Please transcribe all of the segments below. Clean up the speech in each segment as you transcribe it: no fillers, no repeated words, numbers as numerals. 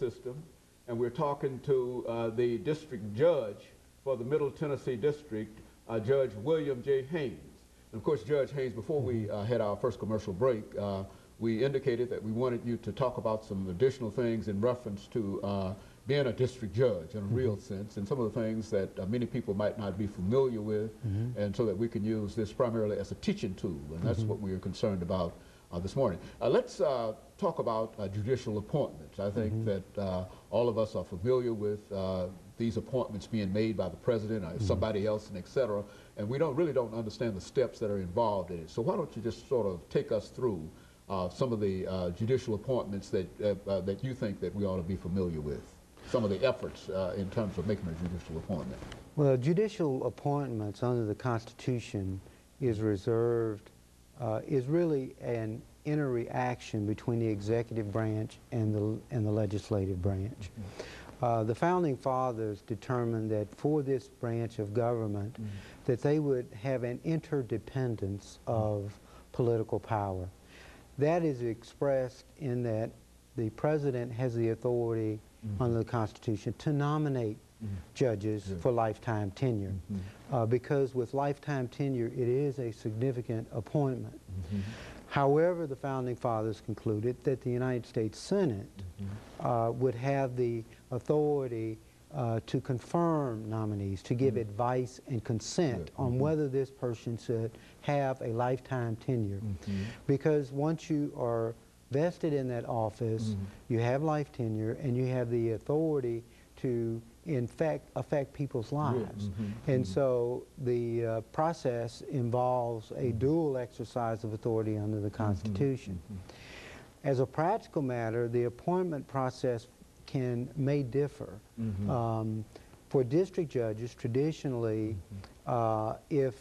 system, and we're talking to the district judge for the Middle Tennessee District, Judge William J. Haynes. And of course, Judge Haynes, before we had our first commercial break, we indicated that we wanted you to talk about some additional things in reference to being a district judge in a real sense, and some of the things that many people might not be familiar with, and so that we can use this primarily as a teaching tool, and that's what we are concerned about this morning. Let's talk about judicial appointments. I think that all of us are familiar with these appointments being made by the president or somebody else, and et cetera, and we really don't understand the steps that are involved in it. So why don't you just sort of take us through some of the judicial appointments that you think that we ought to be familiar with, some of the efforts in terms of making a judicial appointment. Well, judicial appointments under the Constitution is reserved, is really an interreaction between the executive branch and the legislative branch. The Founding Fathers determined that for this branch of government that they would have an interdependence of political power. That is expressed in that the president has the authority under the Constitution to nominate judges for lifetime tenure, because with lifetime tenure it is a significant appointment. However, the Founding Fathers concluded that the United States Senate would have the authority to confirm nominees, to give advice and consent on whether this person should have a lifetime tenure. Because once you are vested in that office, you have life tenure, and you have the authority to, in fact, affect people's lives. And so the process involves a dual exercise of authority under the Constitution. As a practical matter, the appointment process may differ. For district judges, traditionally, if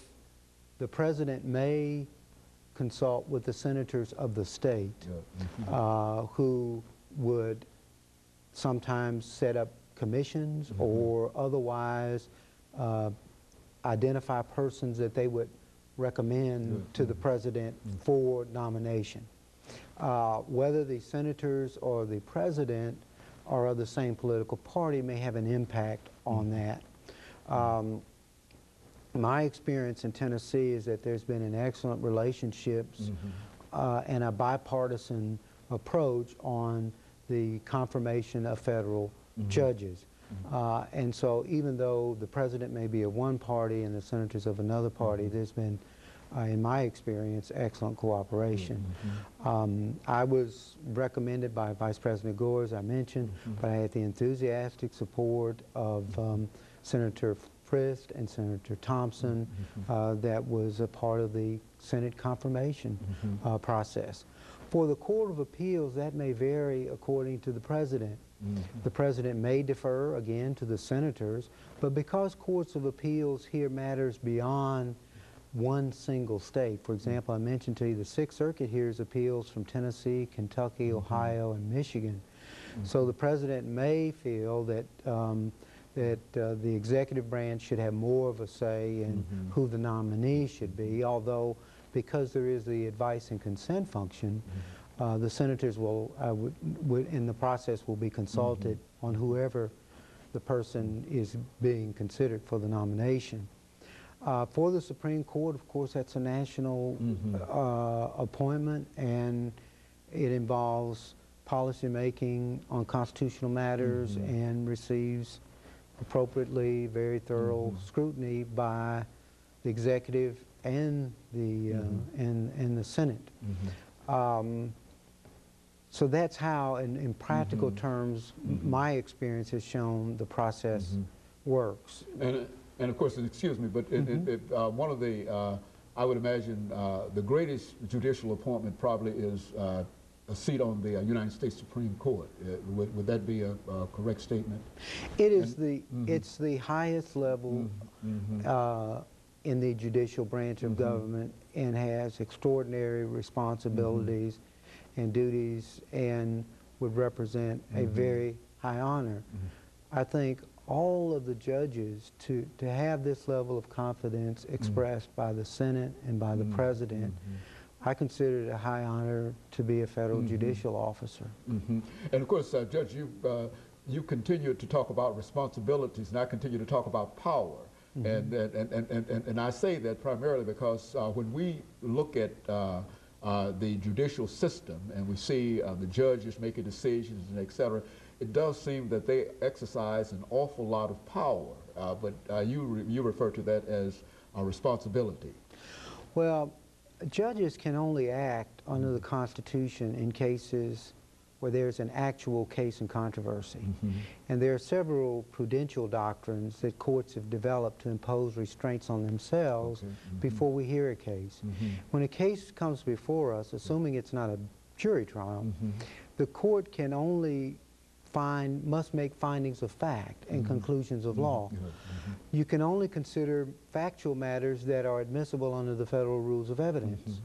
the president may consult with the senators of the state, who would sometimes set up commissions or otherwise identify persons that they would recommend to the president for nomination. Whether the senators or the president are of the same political party may have an impact on that. My experience in Tennessee is that there's been an excellent relationships and a bipartisan approach on the confirmation of federal judges. And so even though the president may be of one party and the senators of another party, there's been, in my experience, excellent cooperation. I was recommended by Vice President Gore, as I mentioned, but I had the enthusiastic support of Senator Frist and Senator Thompson that was a part of the Senate confirmation process. For the Court of Appeals, that may vary according to the president. The president may defer, again, to the senators, but because courts of appeals hear matters beyond one single state. For example, I mentioned to you the Sixth Circuit hears appeals from Tennessee, Kentucky, Ohio, and Michigan. So the president may feel that the executive branch should have more of a say in who the nominee should be, although because there is the advice and consent function, the senators will, in the process, will be consulted on whoever the person is being considered for the nomination. For the Supreme Court, of course, that's a national appointment, and it involves policy making on constitutional matters and receives appropriately very thorough scrutiny by the executive and the and the Senate. So that's how, in practical terms, my experience has shown the process works. And of course, excuse me, but one of the, I would imagine, the greatest judicial appointment probably is a seat on the United States Supreme Court. Would that be a correct statement? It is it's the highest level in the judicial branch of government, and has extraordinary responsibilities and duties, and would represent a very high honor. I think all of the judges, to have this level of confidence expressed by the Senate and by the President, I consider it a high honor to be a federal judicial officer. And of course, Judge, you continue to talk about responsibilities, and I continue to talk about power. And I say that primarily because when we look at the judicial system and we see the judges making decisions and et cetera, it does seem that they exercise an awful lot of power, but you refer to that as a responsibility. Well, judges can only act under the Constitution in cases where there's an actual case in controversy. And there are several prudential doctrines that courts have developed to impose restraints on themselves before we hear a case. When a case comes before us, assuming it's not a jury trial, the court can only must make findings of fact and conclusions of law. You can only consider factual matters that are admissible under the federal rules of evidence.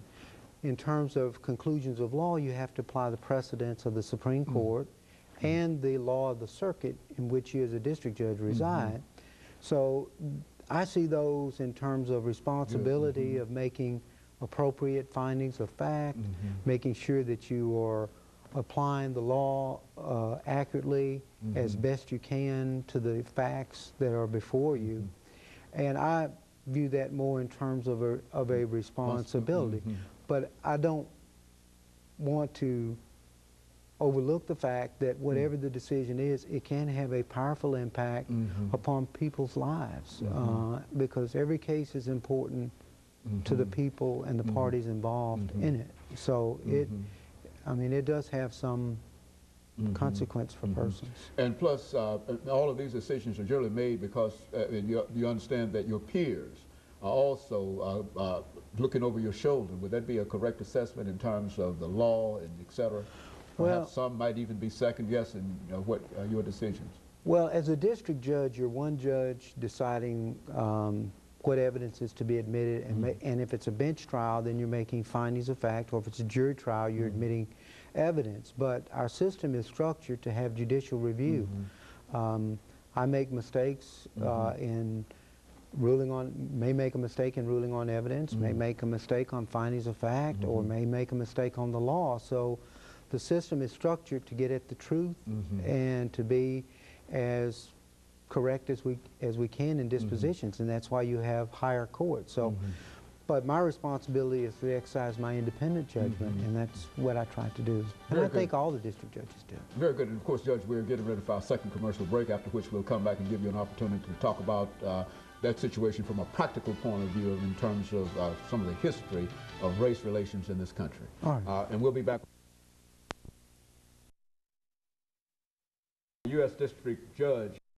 In terms of conclusions of law, you have to apply the precedents of the Supreme Court and the law of the circuit in which you as a district judge reside. So I see those in terms of responsibility of making appropriate findings of fact, making sure that you are applying the law accurately as best you can to the facts that are before you. And I view that more in terms of a responsibility. But I don't want to overlook the fact that whatever the decision is, it can have a powerful impact upon people's lives because every case is important to the people and the parties involved in it. So I mean, it does have some consequence for persons. And plus, all of these decisions are generally made because you understand that your peers are also looking over your shoulder. Would that be a correct assessment in terms of the law and et cetera? Perhaps well, some might even be second guessing what your decisions. Well, as a district judge, you're one judge deciding what evidence is to be admitted, and if it's a bench trial, then you're making findings of fact, or if it's a jury trial, you're admitting evidence. But our system is structured to have judicial review. I make mistakes in ruling on, may make a mistake in ruling on evidence, may make a mistake on findings of fact, or may make a mistake on the law. So the system is structured to get at the truth and to be as correct as we can in dispositions, and that's why you have higher courts. So, but my responsibility is to exercise my independent judgment, and that's what I try to do. And I think all the district judges do. Very good. And of course, Judge, we're getting ready for our second commercial break, after which we'll come back and give you an opportunity to talk about that situation from a practical point of view in terms of some of the history of race relations in this country. All right. And we'll be back. U.S. District Judge